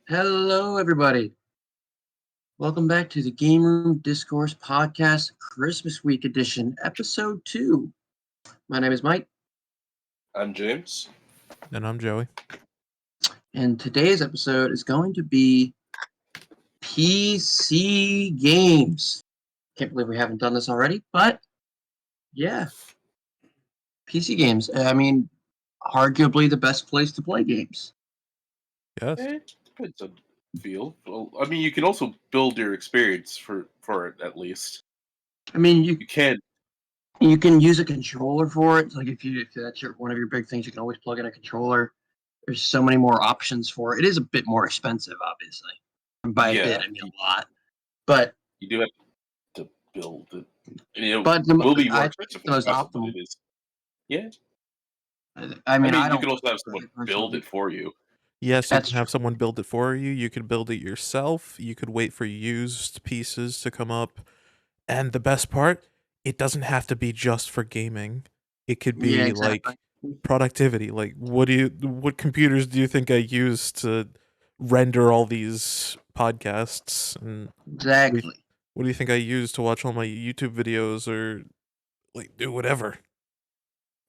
Hello, everybody. Welcome back to the Gameroom Discourse Podcast Christmas Week Edition, Episode 2. My name is Mike, I'm James. And I'm Joey. and today's episode is going to be PC games. Can't believe we haven't done this already, but yeah, PC games. I mean, arguably the best place to play games. Yes. It depends on feel. Well, I mean, you can also build your experience for it at least. I mean, You can. you can use a controller for it. Like if that's one of your big things, you can always plug in a controller. There's so many more options for it. It is a bit more expensive, obviously. And by a bit, I mean a lot. But you do have to build it. And but it will be more I expensive think the most but optimal. it is. Yeah. I mean, you can also have someone build it for you. Yes, you can have someone build it for you. You could build it yourself. You could wait for used pieces to come up. And the best part, it doesn't have to be just for gaming. It could be like productivity. Like what computers do you think I use to render all these podcasts? And exactly. What do you think I use to watch all my YouTube videos or like do whatever?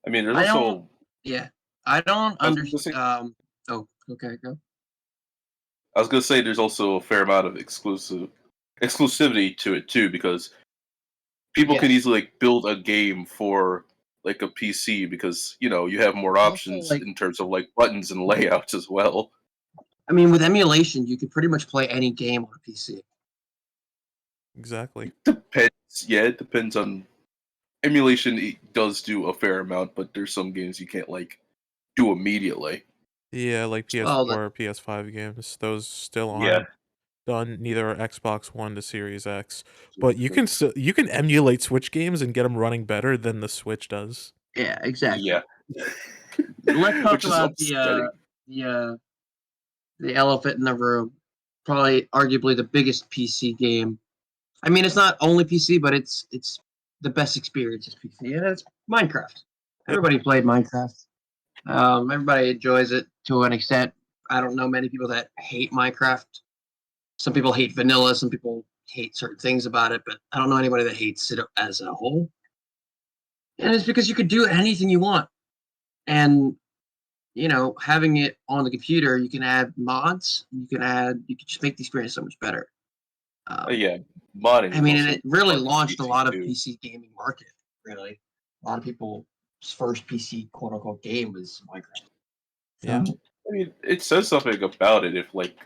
I mean, there's also I don't understand. Oh, okay, go. I was gonna say there's also a fair amount of exclusivity to it too, because people can easily build a game for like a PC because you have more options in terms of like buttons and layouts as well. I mean, with emulation, you could pretty much play any game on a PC. Exactly. It depends. Yeah, it depends on emulation. It does do a fair amount, but there's some games you can't like do immediately. Yeah, like PS4 or PS5 games. Those still aren't done. Neither are Xbox One to Series X. But you can emulate Switch games and get them running better than the Switch does. Yeah, exactly. Yeah. Let's talk about the elephant in the room. Probably, arguably, the biggest PC game. I mean, it's not only PC, but it's the best experience is PC, and it's Minecraft. Everybody played Minecraft. Everybody enjoys it to an extent. I don't know many people that hate Minecraft. Some people hate vanilla. Some people hate certain things about it, but I don't know anybody that hates it as a whole. And it's because you could do anything you want. And, having it on the computer, you can add mods. You can just make the experience so much better. Modding. I mean, and it really launched a lot of PC gaming market, really. A lot of people's first PC quote-unquote game was Minecraft. Yeah. I mean, it says something about it if, like,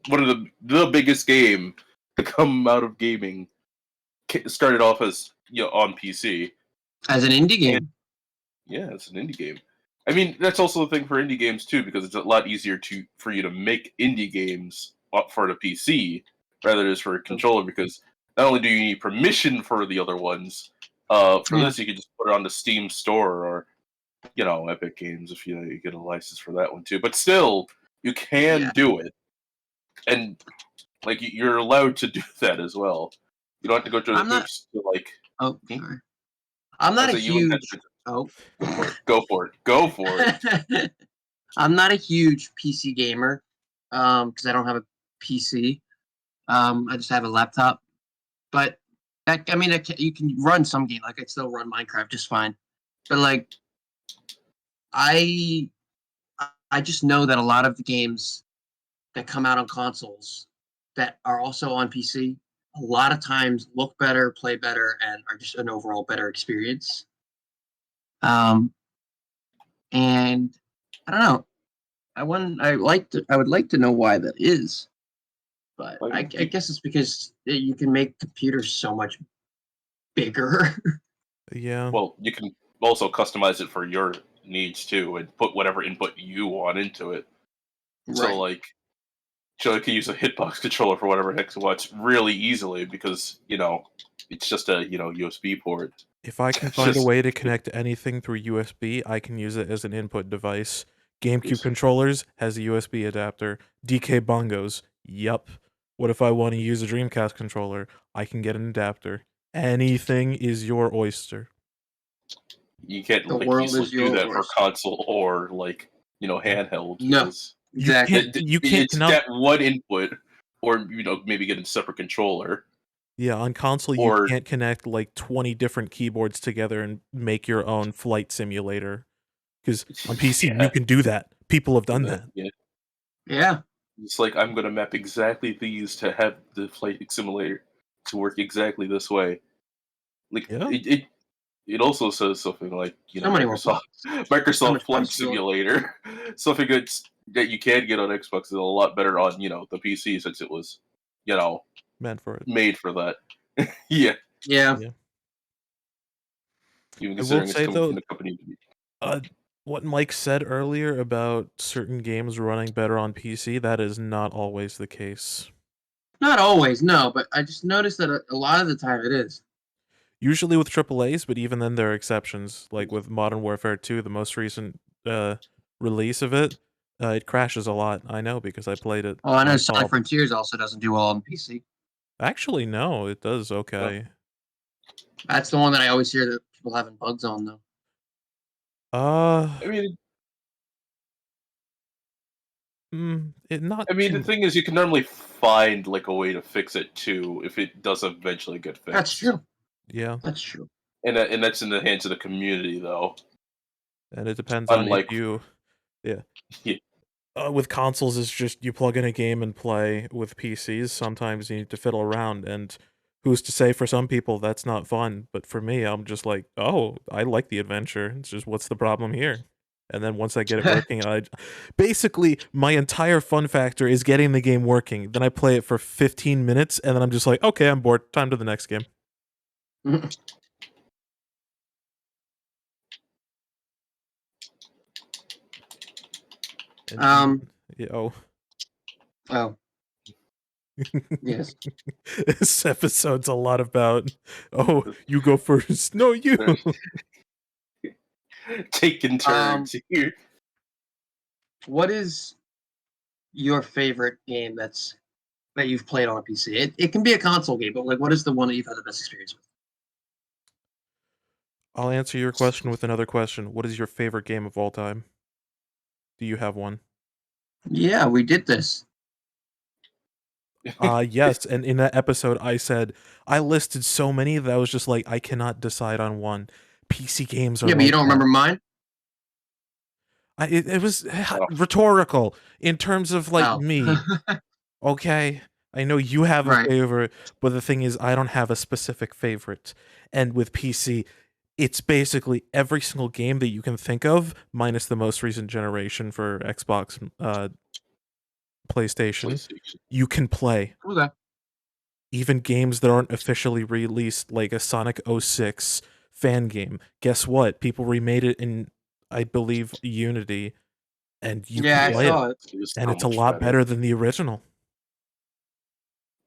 one of the biggest game to come out of gaming started off as, on PC. As an indie game. It's an indie game. I mean, that's also the thing for indie games, too, because it's a lot easier for you to make indie games for the PC rather than for a controller, because not only do you need permission for the other ones, this you can just put it on the Steam store or, Epic Games if you get a license for that one, too. But still, you can do it. And, like, you're allowed to do that as well. You don't have to go through the hoops to, like... Oh, sorry. I'm not a huge... Go for it. I'm not a huge PC gamer, because I don't have a PC. I just have a laptop. But, you can run some game. Like, I still run Minecraft just fine. But, like, I just know that a lot of the games that come out on consoles that are also on PC, a lot of times look better, play better, and are just an overall better experience. And I don't know. I would like to know why that is, but I guess it's because you can make computers so much bigger. Yeah. Well, you can also customize it for your needs too, and put whatever input you want into it. Right. So, like, you can use a hitbox controller for whatever heck you want really easily because it's just a USB port. If I can find a way to connect anything through USB, I can use it as an input device. GameCube controllers has a USB adapter. DK bongos, yup. What if I want to use a Dreamcast controller? I can get an adapter. Anything is your oyster. You can't do that for console or handheld. No, Exactly. You can't It's that one input, or maybe get a separate controller. Yeah, on console you can't connect like 20 different keyboards together and make your own flight simulator. Because on PC you can do that. People have done that. Yeah. It's like, I'm going to map exactly these to have the flight simulator to work exactly this way. Like it also says something like Microsoft Flight Simulator, something that you can get on Xbox is a lot better on the PC since it was meant for it, made for that. Yeah. Even considering it's coming from the company. What Mike said earlier about certain games running better on PC, that is not always the case. Not always, no, but I just noticed that a lot of the time it is. Usually with AAAs, but even then there are exceptions. Like with Modern Warfare 2, the most recent release of it, it crashes a lot. I know because I played it. Oh, I know Side Frontiers also doesn't do well on PC. Actually, no, it does okay. That's the one that I always hear that people having bugs on, though. I mean, the thing is, you can normally find like a way to fix it too if it does eventually get fixed. That's true. Yeah, that's true. And that's in the hands of the community, though. And it depends on if you, with consoles, it's just you plug in a game and play. With PCs, sometimes you need to fiddle around, and who's to say for some people that's not fun? But for me, I'm just like, oh, I like the adventure. It's just what's the problem here? And then once I get it working, basically my entire fun factor is getting the game working. Then I play it for 15 minutes, and then I'm just like, okay, I'm bored. Time to the next game. Yes. This episode's a lot about, you go first. No, you. Taking turns here. What is your favorite game that you've played on a PC? It can be a console game, but like, what is the one that you've had the best experience with? I'll answer your question with another question. What is your favorite game of all time? Do you have one? Yeah, we did this. Yes, and in that episode I said I listed so many that I was just like, I cannot decide on one. PC games are but you don't remember mine? It was rhetorical in terms of like me. Okay, I know you have a favorite, but the thing is I don't have a specific favorite. And with PC, it's basically every single game that you can think of, minus the most recent generation for Xbox, PlayStation, you can play. Okay. Even games that aren't officially released, like a Sonic 06 fan game. Guess what? People remade it in, I believe, Unity, and you can play it. And it's a lot better than the original.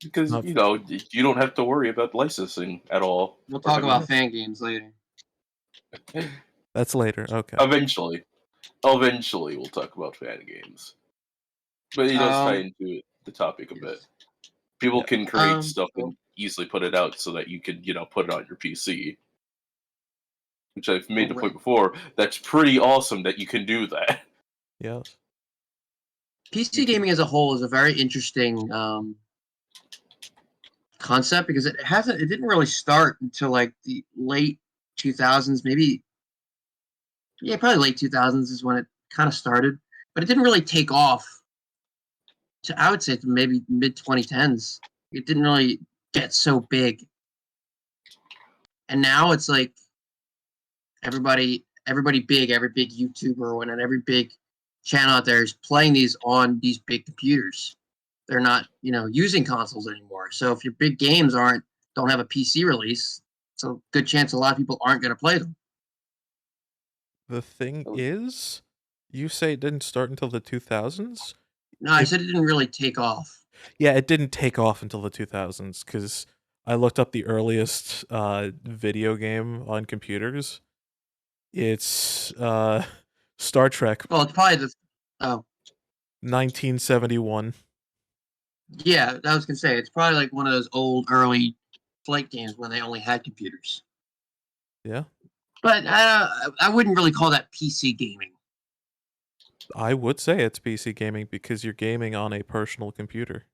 Because, you don't have to worry about licensing at all. We'll talk about fan games later. That's later, okay. Eventually we'll talk about fan games. But it does tie into the topic a bit. People can create stuff and easily put it out so that you can, put it on your PC. Which I've made the point before. That's pretty awesome that you can do that. Yeah. PC gaming as a whole is a very interesting concept because it didn't really start until like the late 2000s, maybe. Yeah, probably late 2000s is when it kind of started, but it didn't really take off. I would say maybe mid 2010s. It didn't really get so big, and now it's like everybody big, every big YouTuber and every big channel out there is playing these on these big computers. They're not, using consoles anymore. So if your big games don't have a PC release, it's a good chance a lot of people aren't going to play them. The thing is, you say it didn't start until the 2000s? No, I said it didn't really take off. Yeah, it didn't take off until the 2000s, because I looked up the earliest video game on computers. It's Star Trek. Well, it's probably 1971. Yeah, I was going to say, it's probably like one of those old, early flight games when they only had computers. Yeah. But I wouldn't really call that PC gaming. I would say it's PC gaming because you're gaming on a personal computer.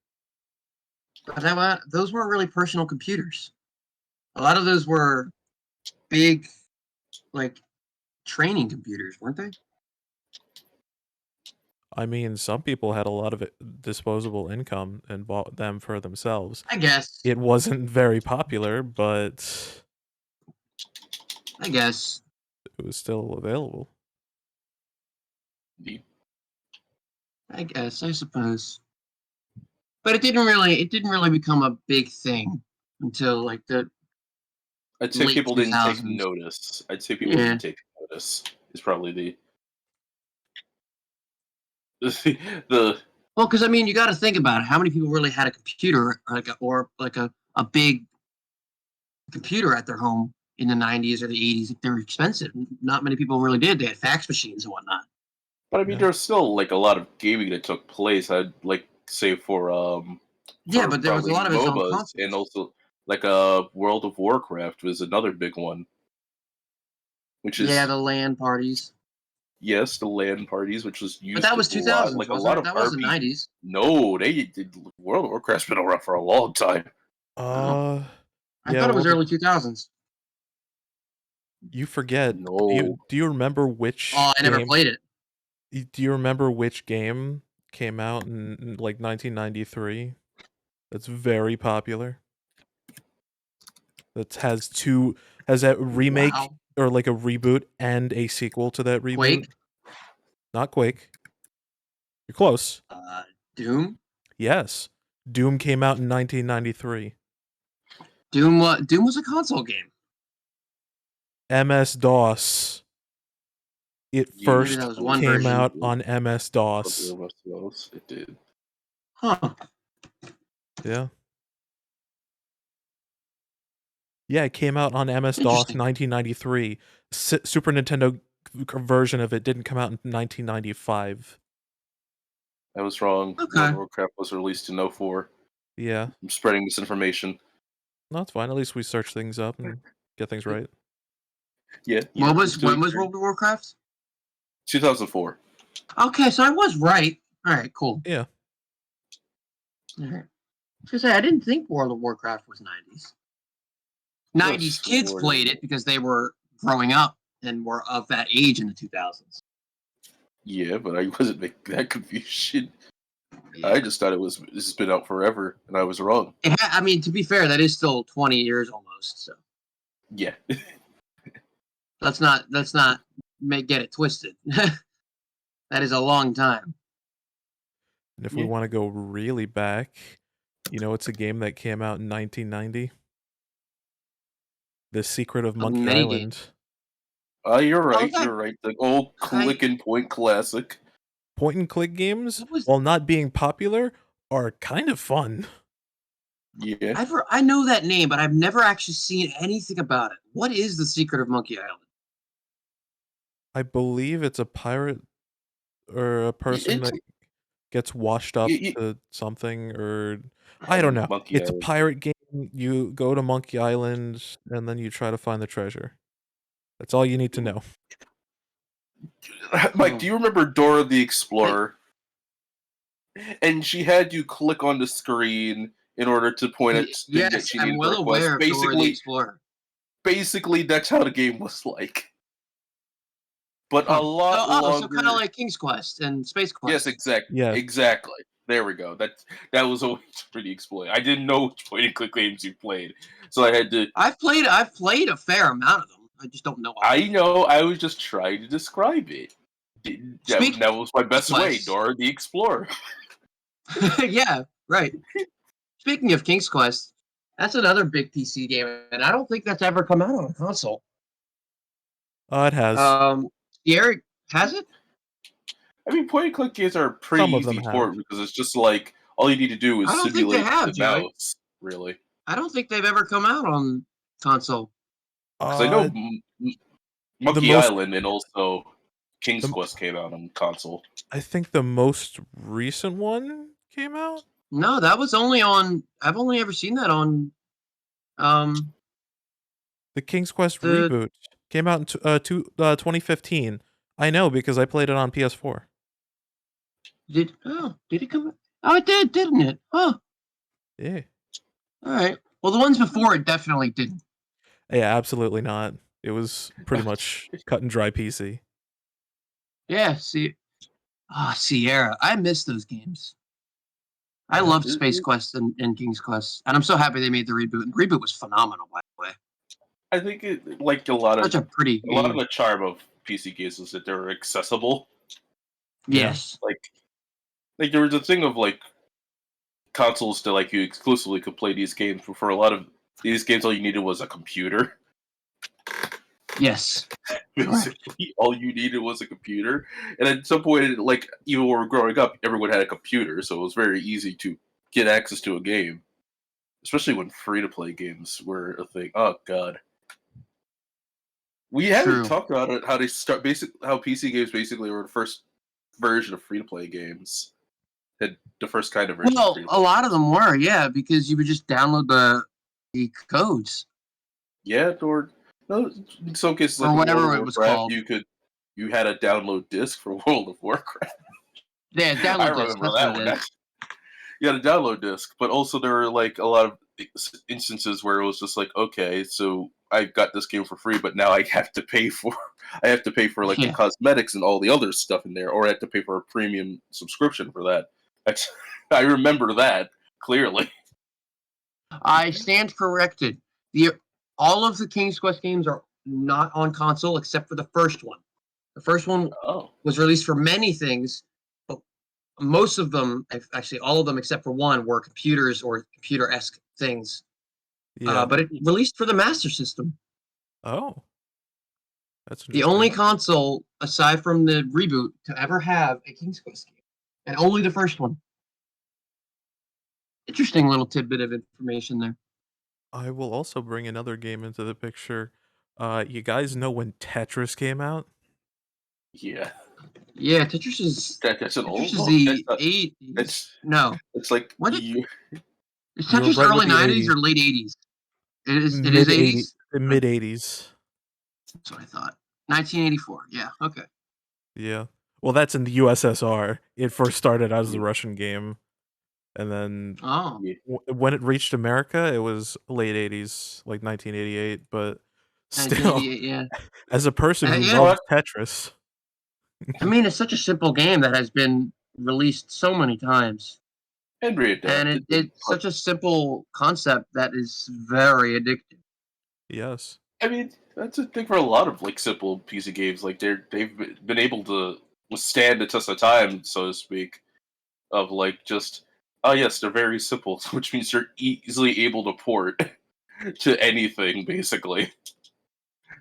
But those weren't really personal computers. A lot of those were big, like, training computers, weren't they? I mean, some people had a lot of disposable income and bought them for themselves. I guess. It wasn't very popular, but I guess. it was still available. Indeed. I guess. I suppose. But it didn't really become a big thing until like the I'd say late people didn't take 2000s. notice. I'd say people Yeah. didn't take notice. Is probably the the Well, because I mean, you got to think about it. How many people really had a computer, or a big computer at their home in the 90s or the 80s? If they were expensive, not many people really did. They had fax machines and whatnot. But I mean, Yeah. there's still like a lot of gaming that took place. I'd like say Yeah, for but there was a probably lot of it on MOBAs, consoles. and also like World of Warcraft was another big one, which Yeah, is the LAN parties. yes, the LAN parties, which was But used that a was lot, 2000s, like a wasn't lot it? of That wasn't RP. 90s. No, they did. World of Warcraft's been around for a long time. I Yeah, thought it was World of early 2000s. You forget. No, Do you remember Oh, which I never game? played it. Do you remember which game came out in like 1993? That's very popular. That has a remake Wow. or like a reboot and a sequel to that reboot. Quake. Not Quake. You're close. Doom. Yes. Doom came out in 1993. Doom was a console game. MS-DOS. It used Maybe that first was to one came version. out on MS-DOS. It did. Huh. Yeah. Yeah, it came out on MS-DOS Interesting. 1993. Super Nintendo version of it didn't come out in 1995. I was wrong. World Okay. of Warcraft was released in '04. Yeah. I'm spreading misinformation. No, it's fine. At least we search things up and get things right. Yeah. When was still World of Warcraft? 2004. Okay, so I was right. All right, cool. Yeah. All right. I was gonna say I didn't think World of Warcraft was 90s. 90s kids played it because they were growing up and were of that age in the 2000s. Yeah, but I wasn't making that confusion. Yeah. I just thought this has been out forever, and I was wrong. I mean, to be fair, that is still 20 years almost. So Yeah. let's not get it twisted. That is a long time. And if we want to go really back, it's a game that came out in 1990. The Secret of Monkey Many Island. games. You're right. that- You're right. The old click and point classic. Point and click games, What was- while not being popular, are kind of fun. Yeah. I know that name, but I've never actually seen anything about it. What is the Secret of Monkey Island? I believe it's a pirate or a person that gets washed up to something, or I don't know. Monkey It's a Island. pirate game. You go to Monkey Island and then you try to find the treasure. That's all you need to know. Mike, do you remember Dora the Explorer? And she had you click on the screen in order to point at things that Yes, she I'm needed well to request. aware of Dora the Explorer. Basically, that's how the game was like. But a lot longer. So kind of like King's Quest and Space Quest. Yes, exactly. Yeah. Exactly. There we go. That was always pretty exploited. I didn't know which point and click games you played, so I had to. I've played a fair amount of them. I just don't know. I know. I was just trying to describe it. That was my best way. Dora the Explorer. Yeah, right. Speaking of King's Quest, that's another big PC game, and I don't think that's ever come out on a console. It has. Eric, has it? I mean, point and click games are pretty Some of them easy for have. it because it's just like all you need to do is I don't think they simulate have, the Joey. mouse. Really, I don't think they've ever come out on console. because I know Monkey Island and also King's Quest came out on console. I think the most recent one came out. No, that was only on. I've only ever seen that on. The King's Quest reboot came out in 2015. I know because I played it on PS4. Did it come? Oh, it did, didn't it? Oh, Yeah. all right. Well, the ones before it definitely didn't. Yeah, absolutely not. It was pretty much cut and dry PC. Yeah. See, Sierra. I miss those games. I loved Space Quest and King's Quest, and I'm so happy they made the reboot. And the reboot was phenomenal, by the way. I think it, like a lot Such of a pretty a lot of game. the charm of PC games is that they're accessible. Yes. Like there was a thing of like consoles to like you exclusively could play these games, but for a lot of these games, all you needed was a computer. Yes. Basically, all you needed was a computer, and at some point, like even when we were growing up, everyone had a computer, so it was very easy to get access to a game, especially when free-to-play games were a thing. Oh god, we haven't True. talked about it. How they start how PC games basically were the first version of free-to-play games. Had the first kind of version. Well, a lot of them were, yeah, because you would just download the codes. Yeah, or no, in some cases, like Or in World whatever of it was Warcraft, called. you had a download disc for World of Warcraft. Yeah, I download disc. remember That's that what one. it is. You had a download disc, but also there were like a lot of instances where it was just like, okay, so I got this game for free, but now I have to pay for like the Yeah. cosmetics and all the other stuff in there, or I have to pay for a premium subscription for that. I remember that clearly. I stand corrected. All of the King's Quest games are not on console except for the first one. The first one Oh, was released for many things, but most of them, actually all of them except for one, were computers or computer-esque things. Yeah. But it released for the Master System. Oh. That's The interesting. only console, aside from the reboot, to ever have a King's Quest game. And only the first one. Interesting little tidbit of information there. I will also bring another game into the picture. You guys know when Tetris came out? yeah. Yeah, Tetris is That's an Tetris old. is Oh, the it's 80s. No. it's like What did you. is You were Tetris right with early the 90s 80s. or late 80s? It is Mid 80s. 80s? Mid 80s. That's what I thought. 1984. Yeah, okay. Yeah. Well, that's in the USSR. It first started as the Russian game, and then Oh. when it reached America, it was late 80s, like 1988. But still, 1988, yeah. as a person who Yeah. loves Tetris, I mean, it's such a simple game that has been released so many times. And And readapted. it's such a simple concept that is very addictive. yes. I mean, that's a thing for a lot of like simple PC games. Like they've been able to withstand the test of time, so to speak. Of like just, oh yes, they're very simple, which means they're easily able to port to anything. Basically,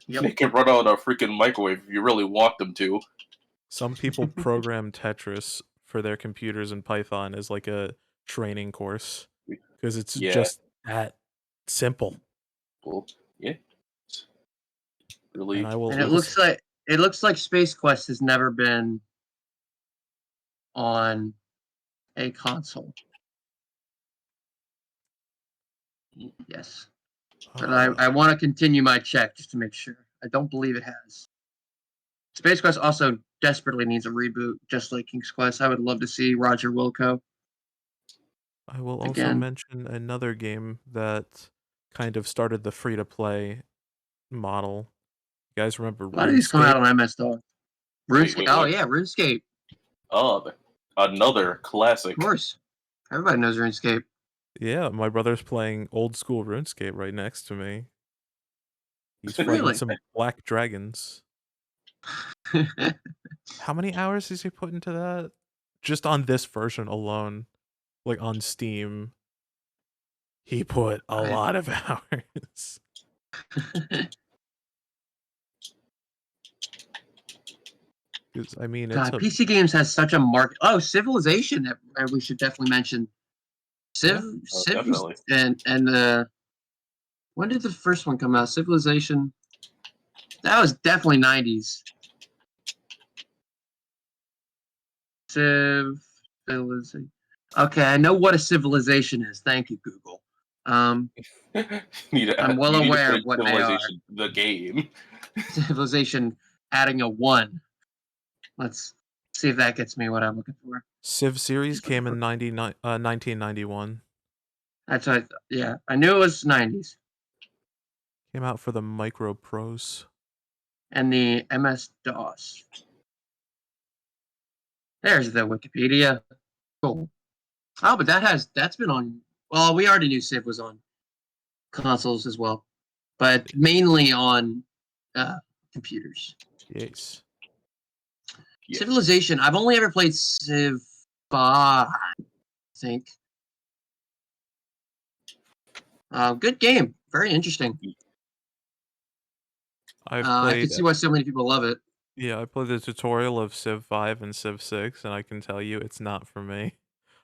Yep. they can run on a freaking microwave if you really want them to. Some people program Tetris for their computers in Python as like a training course because it's Yeah. just that simple. Well, yeah. Really. And I will. And it looks like Space Quest has never been on a console. Yes. But I want to continue my check just to make sure. I don't believe it has. Space Quest also desperately needs a reboot, just like King's Quest. I would love to see Roger Wilco. I will also Again. mention another game that kind of started the free to play model. You guys remember A lot of these come out RuneScape? on MS-DOS. RuneScape. Wait, Oh what? yeah, RuneScape. Oh, another classic. Of course. Everybody knows RuneScape. Yeah, my brother's playing old school RuneScape right next to me. He's fighting Really? some black dragons. How many hours does he put into that? Just on this version alone, like on Steam, he put a lot of hours. I mean, God, PC games has such a market. Oh, Civilization. That we should definitely mention. Civ, definitely. and when did the first one come out? Civilization. That was definitely 90s. Civilization. Okay, I know what a civilization is. Thank you, Google. I'm well aware of what they are. Civilization, the game. Civilization adding a 1. Let's See if that gets me what I'm looking for. Civ series came in 1991. That's what. Yeah, I knew it was 90s. Came out for the Micro Pros. And the MS DOS. There's the Wikipedia. Cool. Oh, but that's been on. Well, we already knew Civ was on consoles as well, but mainly on computers. Yes. Yeah. Civilization. I've only ever played Civ 5, I think. Good game. Very interesting. I've I played. can see why so many people love it. Yeah, I played the tutorial of Civ 5 and Civ 6, and I can tell you it's not for me.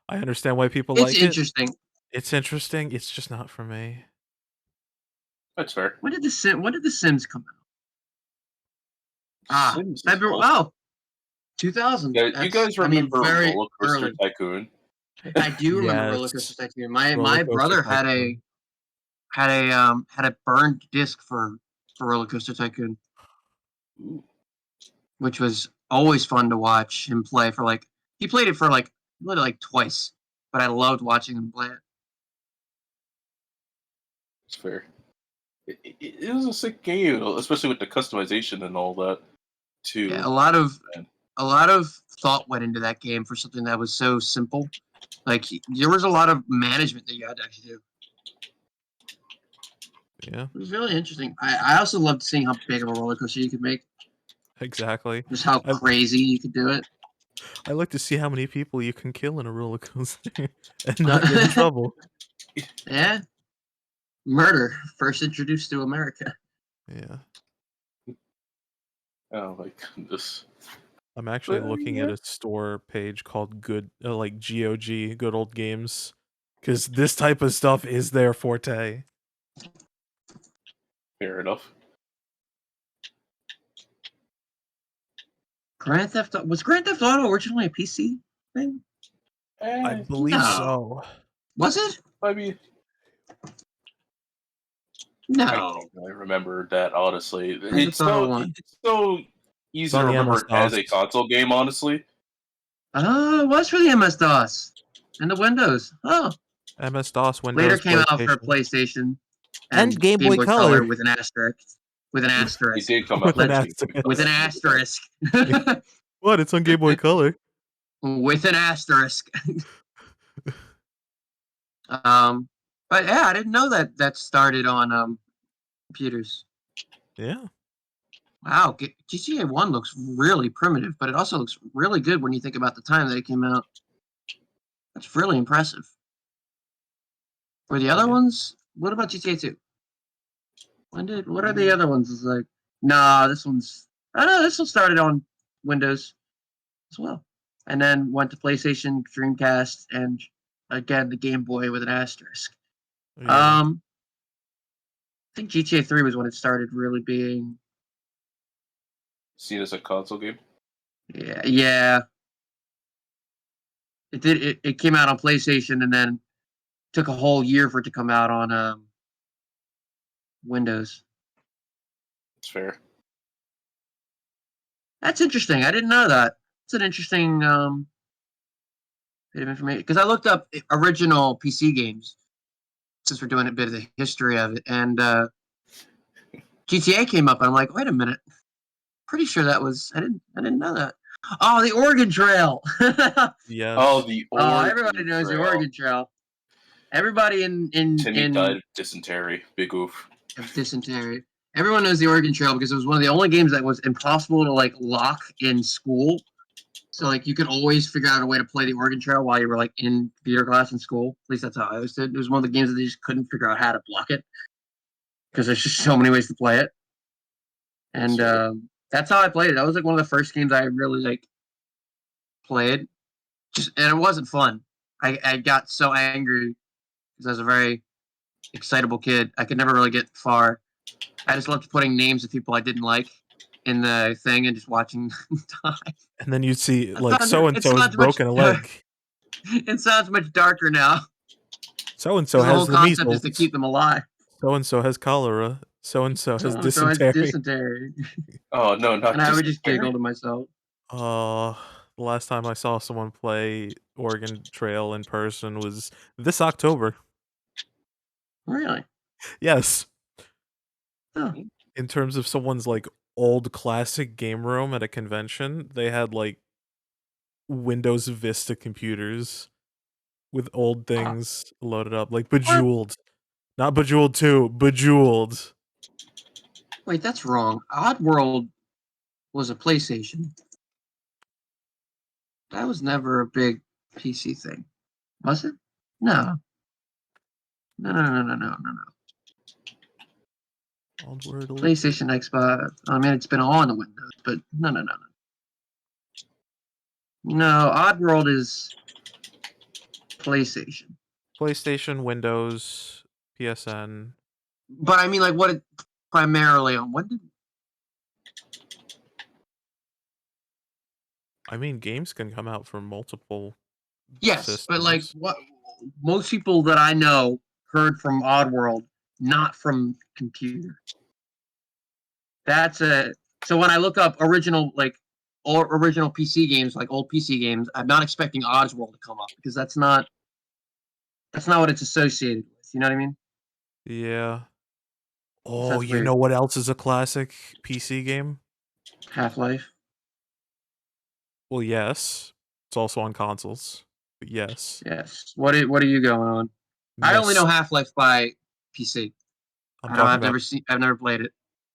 I understand why people It's like it. interesting. It's interesting. It's just not for me. That's fair. When did the Sims come out? Sims is February. old. Oh, 2000. Yeah, you guys remember very Roller Coaster early. Tycoon? I do remember Roller Yes. Coaster Tycoon. My Roller Coaster brother Tycoon. had a burned disc for Roller Coaster Tycoon, Ooh, which was always fun to watch him play for like. He played it for like literally like twice, but I loved watching him play it. it's fair. It was a sick game, especially with the customization and all that, too. Yeah, Man. a lot of thought went into that game for something that was so simple. Like there was a lot of management that you had to actually do. Yeah, It was really interesting. I also loved seeing how big of a roller coaster you could make. exactly. Just how crazy you could do it. I like to see how many people you can kill in a roller coaster and not get in trouble. Yeah. Murder, first introduced to America. Yeah. Oh my goodness. I'm actually Well, looking at a store page called like GOG, Good Old Games, because this type of stuff is their forte. Fair enough. Grand Theft Auto, was Grand Theft Auto originally a PC thing? I believe no. so. Was it? I mean, No. I remember that, honestly. Grand It's Theft Auto so 1. easy on to the remember MS it as a DOS. console game, honestly. Oh, it was for the MS DOS and the Windows. Oh. MS DOS, Windows, Later came out for PlayStation. PlayStation And Game Boy Color. with an asterisk. With an It asterisk. did come With out an for asterisk. Game Boy With an Color. asterisk. What? It's on Game Boy Color. With an asterisk. But yeah, I didn't know that started on computers. Yeah. Wow, GTA 1 looks really primitive, but it also looks really good when you think about the time that it came out. That's really impressive. For the other ones, what about GTA 2? What are the other ones? It's like, nah, this one's, I don't know, this one started on Windows as well. And then went to PlayStation, Dreamcast, and again, the Game Boy with an asterisk. Yeah. I think GTA 3 was when it started really being. Seen as a console game? Yeah. It did. It came out on PlayStation, and then took a whole year for it to come out on Windows. It's fair. That's interesting. I didn't know that. It's an interesting bit of information because I looked up original PC games since we're doing a bit of the history of it, and GTA came up, and I'm like, wait a minute. Pretty sure that was I didn't know that. Oh, the Oregon Trail. Yes. Oh, the Oregon everybody knows Trail. the Oregon Trail. Everybody in Timmy died of dysentery. Big oof. Of dysentery. Everyone knows the Oregon Trail because it was one of the only games that was impossible to like lock in school. So like you could always figure out a way to play the Oregon Trail while you were like in computer class in school. At least that's how I always did. It was one of the games that they just couldn't figure out how to block it because there's just so many ways to play it. And that's how I played it. That was like one of the first games I really like played. And it wasn't fun. I got so angry because I was a very excitable kid. I could never really get far. I just loved putting names of people I didn't like in the thing and just watching them die. And then you'd see like so and so has broken a leg. It sounds much darker now. So and so The has whole the concept measles. is to keep them alive. So and so has cholera. So and so has So-and-so dysentery. has dysentery. Oh no, not And I would just giggle to myself. Oh, The last time I saw someone play Oregon Trail in person was this October. Really? Yes. Oh. In terms of someone's like old classic game room at a convention, they had like Windows Vista computers with old things loaded up, like Bejeweled. Not Bejeweled 2, Bejeweled. Wait, that's wrong. Oddworld was a PlayStation. That was never a big PC thing, was it? No. No. Oddworld. PlayStation, Xbox. I mean, it's been on the Windows, but no. No, Oddworld is PlayStation. PlayStation, Windows, PSN. But I mean, like, what it primarily on? When did? I mean, games can come out from multiple Yes, but like, systems. what? Most people that I know heard from Oddworld, not from computer. That's a. So when I look up original, like, or original PC games, like old PC games, I'm not expecting Oddworld to come up because that's not what it's associated with. You know what I mean? Yeah. Oh, That's you weird. know what else is a classic PC game? Half-Life. Well, yes. It's also on consoles. But yes. Yes. What are you going on? I only know Myst. Half-Life by PC. I'm I know talking about I've never played it.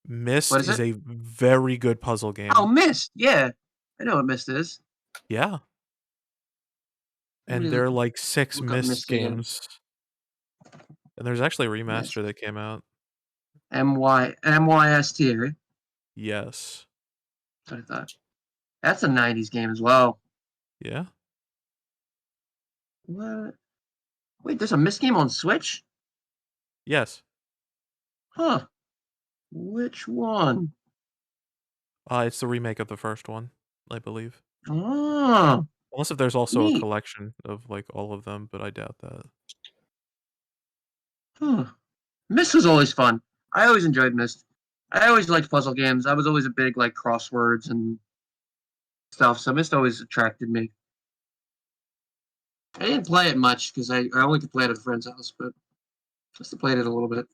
What Myst is is it? a very good puzzle Oh, game. Myst. Yeah, I know what Myst is. Yeah. Let And me there are like 6 look up Myst Myst again. games. And there's actually a Myst. remaster that came out. MYST, right? Yes. That's what I thought. That's a '90s game as well. Yeah. What? Wait, there's a Myst game on Switch? Yes. Huh? Which one? It's the remake of the first one, I believe. Oh, Unless if there's also a neat. collection of like all of them, but I doubt that. Huh. Myst was always fun. I always enjoyed Myst. I always liked puzzle games. I was always a big like crosswords and stuff, so Myst always attracted me. I didn't play it much because I only could play it at a friend's house, but just played it a little bit.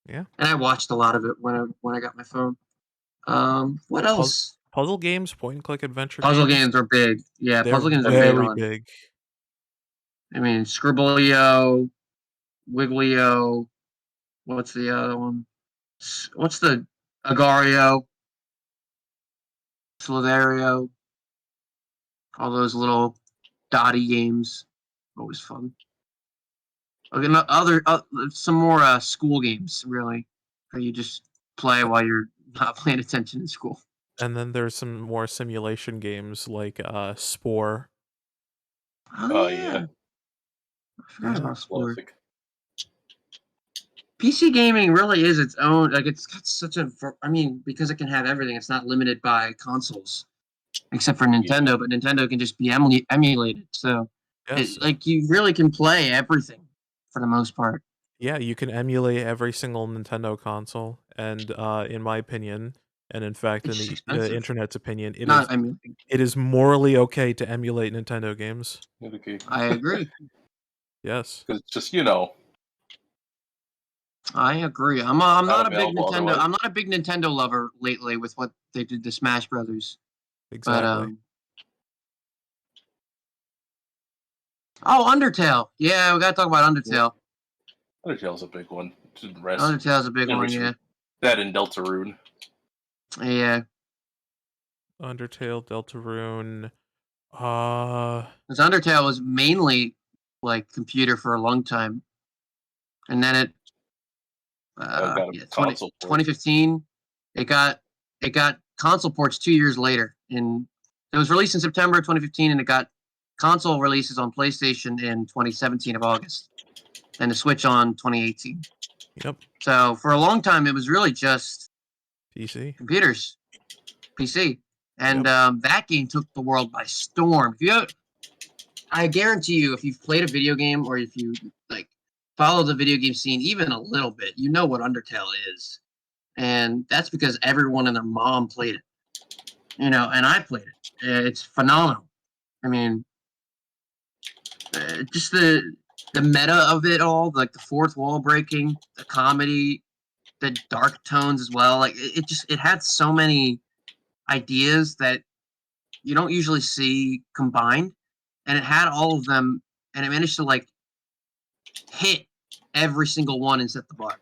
Yeah. And I watched a lot of it when I got my phone. What else? Puzzle games, point and click adventure Puzzle games, games are big. Yeah, they're puzzle games are big very on. big. I mean, Scribblio, Wiglio. What's the other one? What's the Agario, Solidario? All those little dotty games, always fun. Okay, some more school games really, where you just play while you're not paying attention in school. And then there's some more simulation games like Spore. Oh Yeah. yeah, I forgot about Sport. Classic. PC gaming really is its own. Like it's got such a. I mean, because it can have everything, it's not limited by consoles, except for Nintendo. But Nintendo can just be emulated. So, Yes. like you really can play everything for the most part. Yeah, you can emulate every single Nintendo console, and in my opinion, and in fact in It's just the expensive. internet's opinion, Not emulating. it is morally okay to emulate Nintendo games. Okay. I agree. Yes. Because just I agree. I'm not not a big available Nintendo. otherwise. I'm not a big Nintendo lover lately with what they did to Smash Brothers. But Exactly. oh, Undertale. Yeah, we gotta talk about Undertale. Undertale's a big one. The rest. Undertale's a big one. Yeah. That and Deltarune. Yeah. Undertale, Deltarune. Because Undertale was mainly like computer for a long time, and then it Got a 2015 it got console ports 2 years later. It was released in September 2015, and it got console releases on PlayStation in 2017 of August, and the Switch on 2018. Yep. So for a long time, it was really just PC. computers, PC, and that game took the world by storm. I guarantee you, if you've played a video game or if you like follow the video game scene even a little bit, you know what Undertale is, and that's because everyone and their mom played it. and I played it. It's phenomenal. I mean, just the meta of it all, like the fourth wall breaking, the comedy, the dark tones as well. Like it had so many ideas that you don't usually see combined, and it had all of them, and it managed to like hit every single one and set the bar.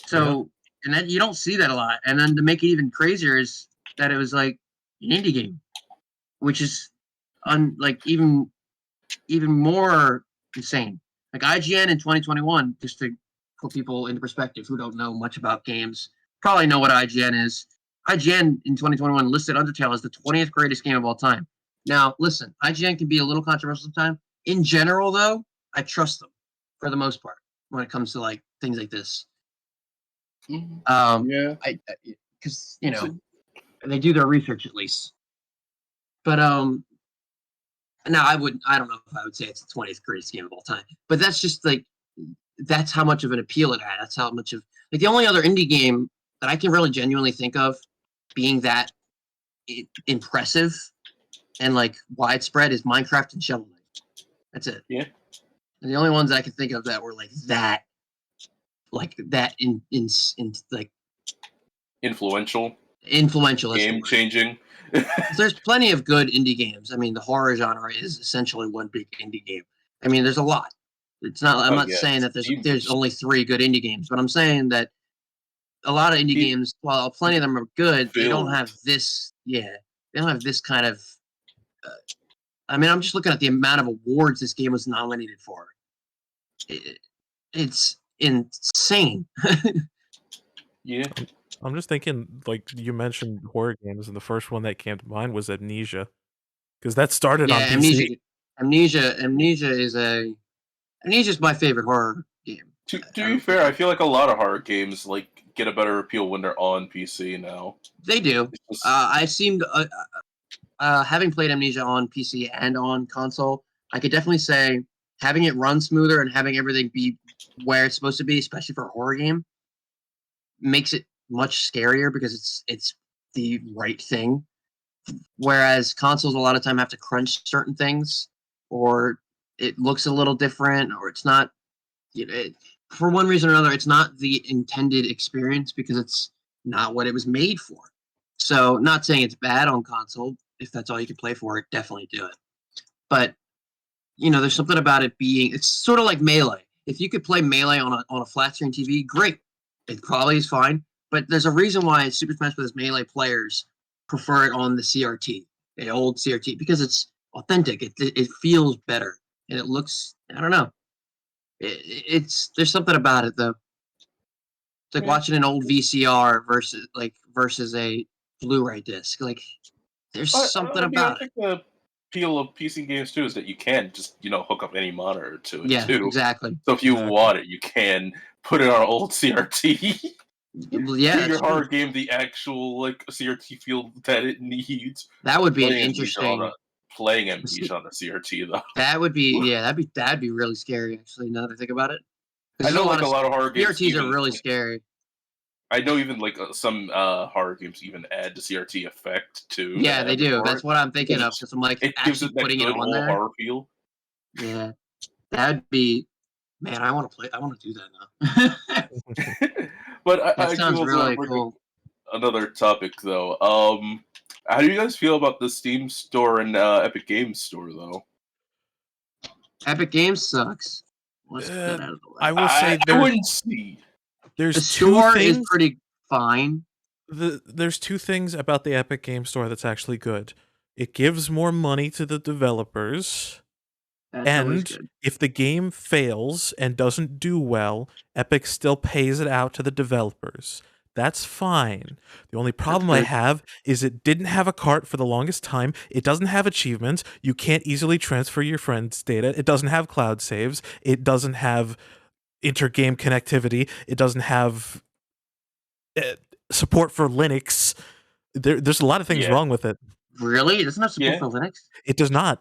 So, and then you don't see that a lot. And then to make it even crazier is that it was like an indie game, which is even more insane. Like IGN in 2021, just to put people into perspective who don't know much about games, probably know what IGN is. IGN in 2021 listed Undertale as the 20th greatest game of all time. Now, listen, IGN can be a little controversial sometimes. In general, though, I trust them for the most part when it comes to like things like this. Yeah, Because they do their research at least. But now I don't know if I would say it's the 20th greatest game of all time, but that's just like that's how much of an appeal it had. That's how much of like the only other indie game that I can really genuinely think of being that impressive and like widespread is Minecraft and Shovel Knight. That's it. Yeah. And the only ones I can think of that were like that in like influential, game changing. There's plenty of good indie games. I mean, the horror genre is essentially one big indie game. I mean, there's a lot. It's not. I'm not saying that there's only 3 good indie games, but I'm saying that a lot of indie games, while plenty of them are good, they don't have this. Yeah, they don't have this kind of. I mean, I'm just looking at the amount of awards this game was nominated for. It's insane. Yeah. I'm just thinking, like you mentioned horror games, and the first one that came to mind was Amnesia, because that started on PC. Amnesia is my favorite horror game. To be fair, I feel like a lot of horror games like get a better appeal when they're on PC now. They do. I seemed having played Amnesia on PC and on console, I could definitely say having it run smoother and having everything be where it's supposed to be, especially for a horror game, makes it much scarier because it's the right thing. Whereas consoles a lot of time have to crunch certain things, or it looks a little different, or it's not. For one reason or another, it's not the intended experience because it's not what it was made for. So, not saying it's bad on console. If that's all you can play for it, definitely do it. But there's something about it being. It's sort of like Melee. If you could play Melee on a flat screen TV, great. It probably is fine. But there's a reason why Super Smash Bros. Melee players prefer it on the CRT, the old CRT, because it's authentic. It feels better, and it looks. I don't know. There's something about it though. It's like watching an old VCR versus a Blu-ray disc. Like there's something about it. The appeal of PC games too is that you can just hook up any monitor to it too. Exactly. So if you want it, you can put it on an old CRT. Yeah, give your horror game the actual CRT feel that it needs. That would be an interesting. Playing Amnesia on a CRT though. That would be that'd be really scary actually. Now that I think about it, I know a lot of horror games. CRTs are really scary. I know even some horror games even add the CRT effect too. Yeah, they do. That's what I'm thinking of because I'm like it gives it that putting it on there. Horror feel. Yeah, that'd be. Man, I want to play. I want to do that now. But that sounds really cool. Another topic though. How do you guys feel about the Steam store and Epic Games store though? Epic Games sucks. Let's get that out of the way. I will say I wouldn't see. There's the store is pretty fine. There's 2 things about the Epic Games Store that's actually good. It gives more money to the developers. And if the game fails and doesn't do well, Epic still pays it out to the developers. That's fine. The only problem I have is it didn't have a cart for the longest time. It doesn't have achievements. You can't easily transfer your friends' data. It doesn't have cloud saves. It doesn't have inter-game connectivity. It doesn't have support for Linux. There's a lot of things wrong with it. Really? It doesn't have support for Linux? It does not.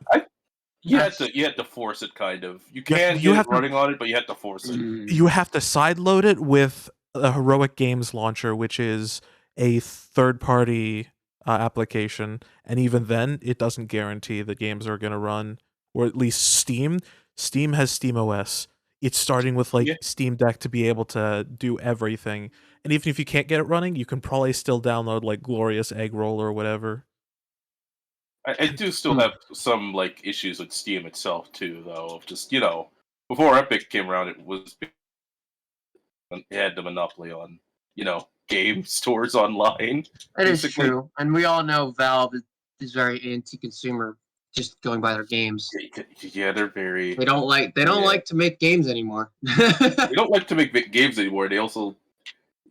You had to force it, kind of. You can get it running on it, but you have to force it. You have to sideload it with a Heroic Games launcher, which is a third-party application, and even then, it doesn't guarantee the games are going to run. Or at least Steam. Steam has SteamOS. It's starting with like Yeah. Steam Deck to be able to do everything. And even if you can't get it running, you can probably still download like Glorious Egg Roll or whatever. I do still have some like issues with Steam itself too, though. Of just before Epic came around, it had the monopoly on game stores online. That is Basically. true, and we all know Valve is very anti-consumer, just going by their games. Yeah, they're very. They don't like to make games anymore. They don't like to make games anymore. They also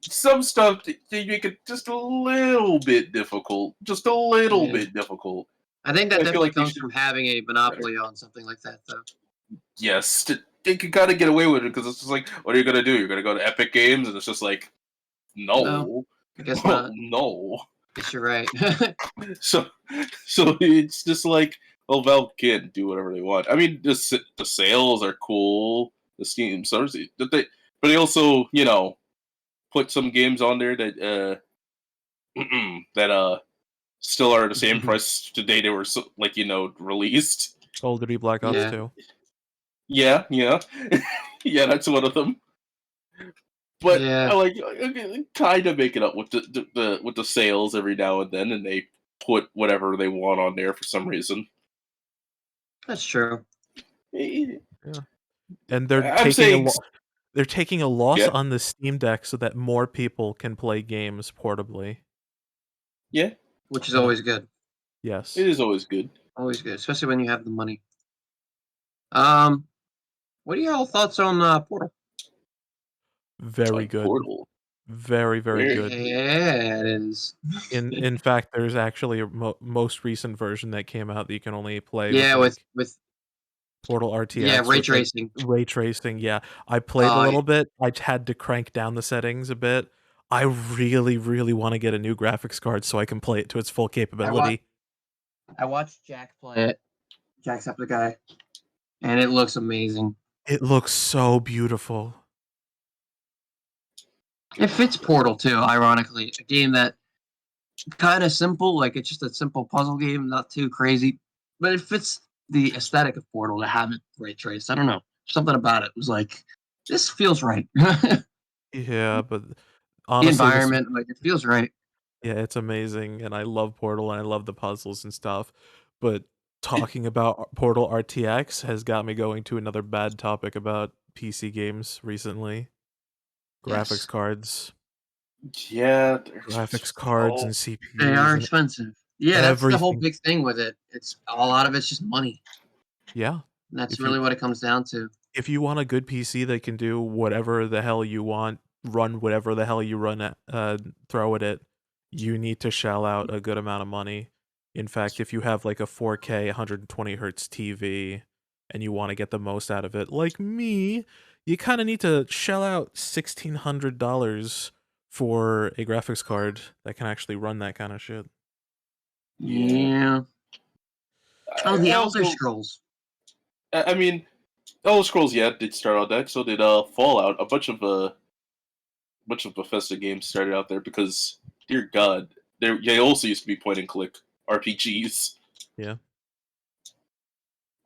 some stuff they make it just a little bit difficult. Just a little bit difficult. I think that I feel definitely like they comes should from having a monopoly on something like that, though. Yes, they can kind of get away with it because it's just like, what are you gonna do? You're gonna go to Epic Games, and it's just like, no, I guess not. no. Guess you're right. So it's just like, well, Valve can't do whatever they want. I mean, the sales are cool, the Steam stores, but they also put some games on there that that still are the same price today they were released. Call of Duty Black Ops 2. Yeah, yeah, that's one of them. But I like kind of make it up with the sales every now and then, and they put whatever they want on there for some reason. That's true. Yeah, and they're taking a loss on the Steam Deck so that more people can play games portably. Yeah, which is always good. Yes, it is always good. Always good, especially when you have the money. What are your thoughts on Portal? Very good. Portal. Very, very good. Yeah, it is. In fact, there's actually a most recent version that came out that you can only play with Portal RTX. Yeah, ray tracing. Ray tracing, yeah. I played a little bit. I had to crank down the settings a bit. I really, really want to get a new graphics card so I can play it to its full capability. I watched Jack play it. Jacksepticeye, and it looks amazing. It looks so beautiful. It fits Portal too, ironically. A game that kind of simple, like it's just a simple puzzle game, not too crazy, but it fits the aesthetic of Portal to have it ray traced. I don't know. Something about it was like, this feels right. Yeah, but honestly, the environment, it feels right. Yeah, it's amazing, and I love Portal, and I love the puzzles and stuff, but talking about Portal RTX has got me going to another bad topic about PC games recently. Graphics cards. Yeah, graphics cards and CPUs. They are expensive. Yeah, that's the whole big thing with it. It's a lot of it's just money. Yeah. And that's really what it comes down to. If you want a good PC that can do whatever the hell you want, run whatever the hell you throw at it, you need to shell out a good amount of money. In fact, if you have like a 4K 120 hertz TV and you want to get the most out of it, like me, you kind of need to shell out $1,600 for a graphics card that can actually run that kind of shit. Yeah. Oh, the Elder Scrolls. I mean, Elder Scrolls, did start out that. So did Fallout. A bunch of Bethesda games started out there because, dear God, they also used to be point and click RPGs. Yeah.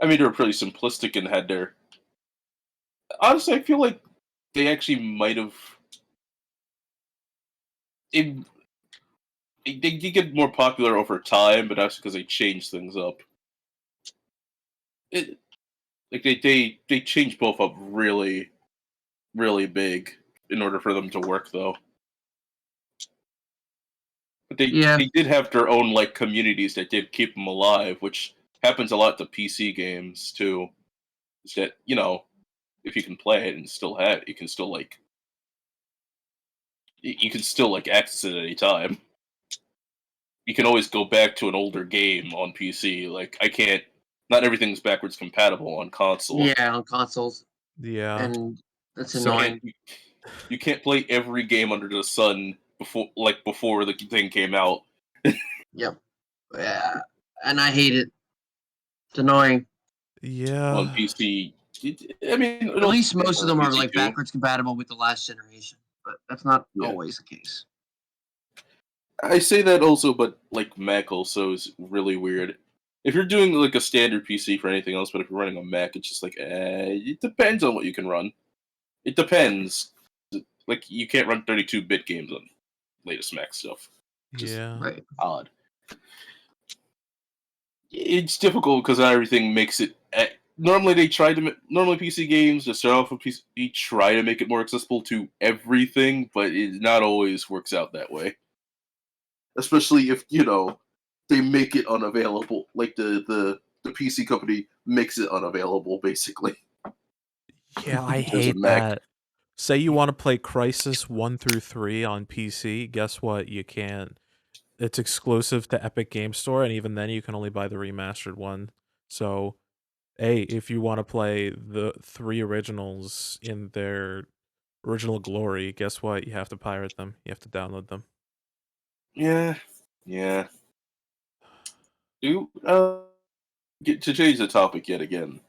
I mean, they were pretty simplistic and had their. Honestly, I feel like they actually might have. They get more popular over time, but that's because they changed things up. They changed both up really, really big in order for them to work, though. But they did have their own communities that did keep them alive, which happens a lot to PC games too. Is that if you can play it and still have it, you can still access it at any time. You can always go back to an older game on PC. I can't. Not everything's backwards compatible on console. Yeah, on consoles. Yeah, and that's annoying. You can't play every game under the sun before the thing came out. Yep. Yeah, and I hate it. It's annoying. Yeah. On PC, I mean, at least most of them are backwards compatible with the last generation, but that's not always the case. I say that also, but like Mac also is really weird. If you're doing like a standard PC for anything else, but if you're running a Mac, it's just like it depends on what you can run. It depends. Like you can't run 32-bit games on latest Mac stuff. Just Yeah. Right. odd. It's difficult because not everything makes it. Normally they try to. Normally PC games to start off with PC try to make it more accessible to everything, but it not always works out that way. Especially if they make it unavailable. Like the PC company makes it unavailable, basically. Yeah, I There's a hate Mac. that. Say you want to play Crisis 1 through 3 on PC, guess what? You can't. It's exclusive to Epic Game Store, and even then you can only buy the remastered one. So, hey, if you want to play the 3 originals in their original glory, guess what? You have to pirate them. You have to download them. Yeah, yeah. To change the topic yet again.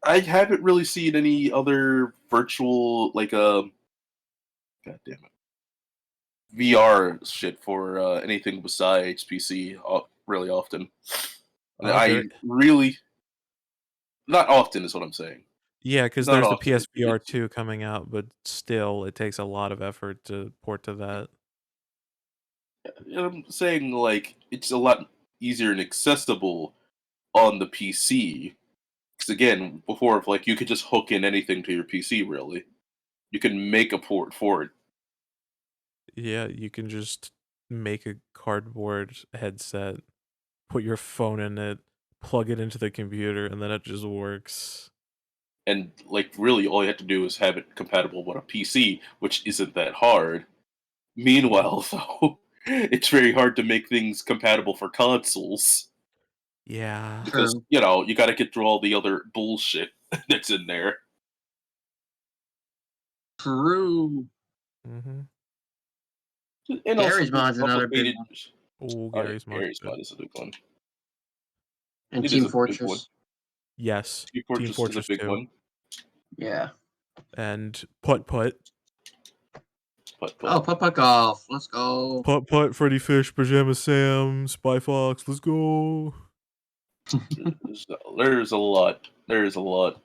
I haven't really seen any other virtual god damn it, VR shit for anything besides PC really often. And I There, really not often is what I'm saying. yeah, because Not there's the often. PSVR 2 coming out, but still, it takes a lot of effort to port to that. I'm saying like it's a lot easier and accessible on the PC. Because again, before if like you could just hook in anything to your PC, really, you can make a port for it. Yeah, you can just make a cardboard headset, put your phone in it, plug it into the computer, and then it just works. And like really, all you have to do is have it compatible with a PC, which isn't that hard. Meanwhile, though, it's very hard to make things compatible for consoles Yeah. because True. you got to get through all the other bullshit that's in there. True. Mm-hmm. And also Gary's just Mod's another big complicated. one. Oh, Oh yeah, Gary's Mod. Gary's Mod is a big one. And It is Team a big one. Fortress. Yes, Team Team Fortress is a Fortress big 2. one. Yeah. And Put Put. Oh, Putt Golf. Let's go. Put Put, Freddy Fish, Pajama Sam, Spy Fox, let's go. There's a lot. There's a lot.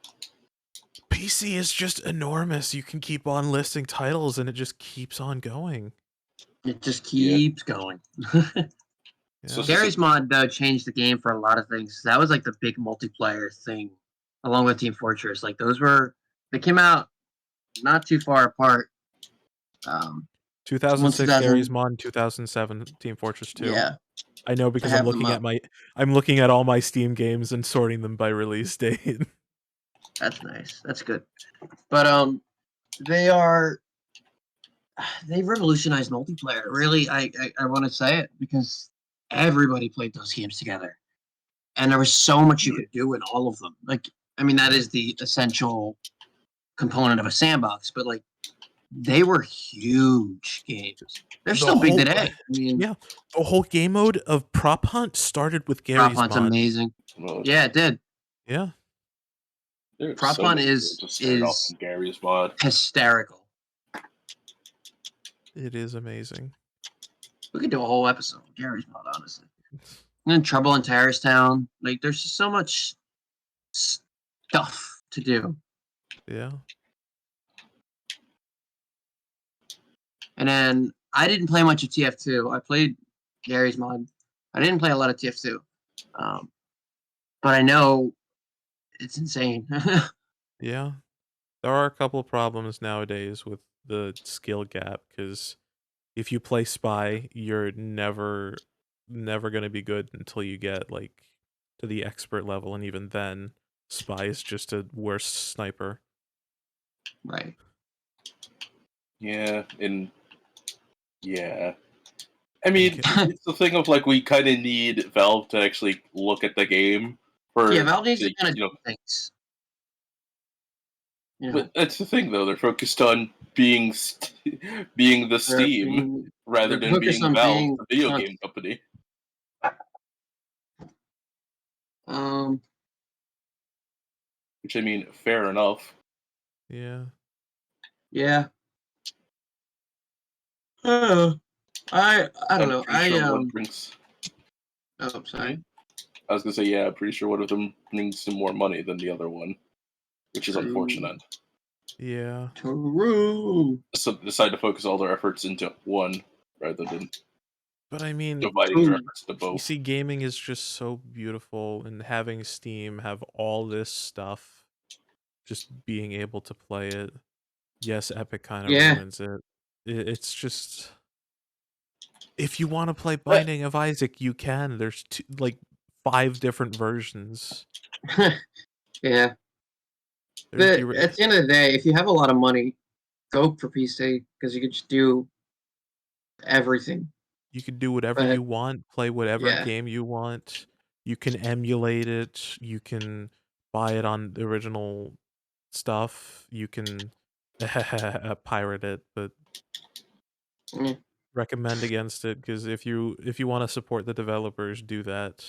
PC is just enormous. You can keep on listing titles and it just keeps on going. It just keeps going. So Yeah. Gary's Mod changed the game for a lot of things. That was like the big multiplayer thing, along with Team Fortress. Like they came out not too far apart. 2006 Gary's Mod, 2007 Team Fortress 2. Yeah, I know I because have them up. I'm looking at all my Steam games and sorting them by release date. That's nice. That's good. But they've revolutionized multiplayer. Really, I want to say it because everybody played those games together, and there was so much you could do in all of them. Like, I mean, that is the essential component of a sandbox, but like, they were huge games. They're still big today. I mean, Yeah, the whole game mode of Prop Hunt started with Prop Gary's Hunt's Mod. amazing. Well, Yeah, it did. Yeah, Prop Hunt is Gary's Mod. hysterical. it is amazing. We could do a whole episode of Gary's Mod, honestly. And then Trouble in Terrorist Town. Like, there's just so much stuff to do. Yeah. And then I didn't play much of TF2. I played Gary's Mod. I didn't play a lot of TF2. But I know it's insane. Yeah. There are a couple problems nowadays with the skill gap because if you play Spy, you're never going to be good until you get like to the expert level, and even then, Spy is just a worse sniper. Right. Yeah, I mean, it's the thing of like we kind of need Valve to actually look at the game for Yeah, Valve needs to kind of you know. do things. You know, But that's the thing, though. They're focused on being being the Steam rather they're than focused being on Valve, being the video content. game company. Which I mean, fair enough. Yeah. Yeah. I don't I'm know. pretty sure one brings. Oh, sorry. I was gonna say, yeah, I'm pretty sure one of them brings some more money than the other one, which is True. unfortunate. Yeah. True. So they decide to focus all their efforts into one rather than But I mean, dividing their True. efforts into you both. see, gaming is just so beautiful, and having Steam have all this stuff, just being able to play it. Yes, Epic kind of Yeah. ruins it. It's just, if you want to play But Binding of Isaac, you can. There's like 5 different versions. Yeah. There's But at the end of the day, if you have a lot of money, go for PC because you can just do everything. You can do whatever But you want, play whatever yeah, game you want. You can emulate it. You can buy it on the original stuff. You can pirate it, but Mm. recommend against it because if you want to support the developers, do that.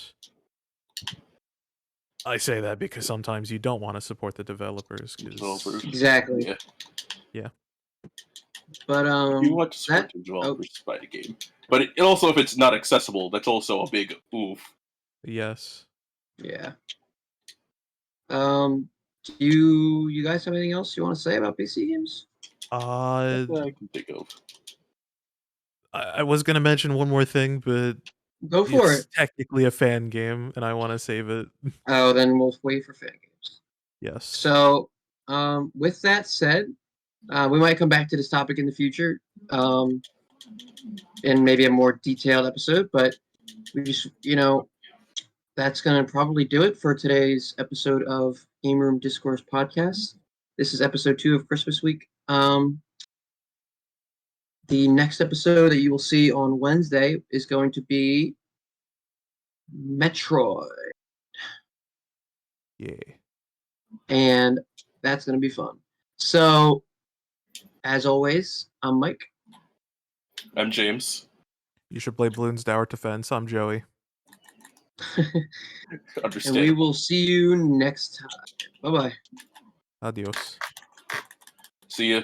I say that because sometimes you don't want to support the developers because Exactly. Yeah. But You want to support that the developers to buy the game. But it also, if it's not accessible, that's also a big oof. yes. yeah. Do you guys have anything else you want to say about PC games? Uh, That's what I can think of. I was gonna mention one more thing, but Go for it's it. technically a fan game, and I want to save it. Oh, then we'll wait for fan games. Yes. So, with that said, we might come back to this topic in the future, in maybe a more detailed episode. But we just, that's gonna probably do it for today's episode of Gameroom Discourse podcast. This is episode 2 of Christmas week. The next episode that you will see on Wednesday is going to be Metroid, Yeah. and that's going to be fun. So, as always, I'm Mike. I'm James. You should play Bloons Tower Defense. I'm Joey. And we will see you next time. Bye-bye. Adios. See ya.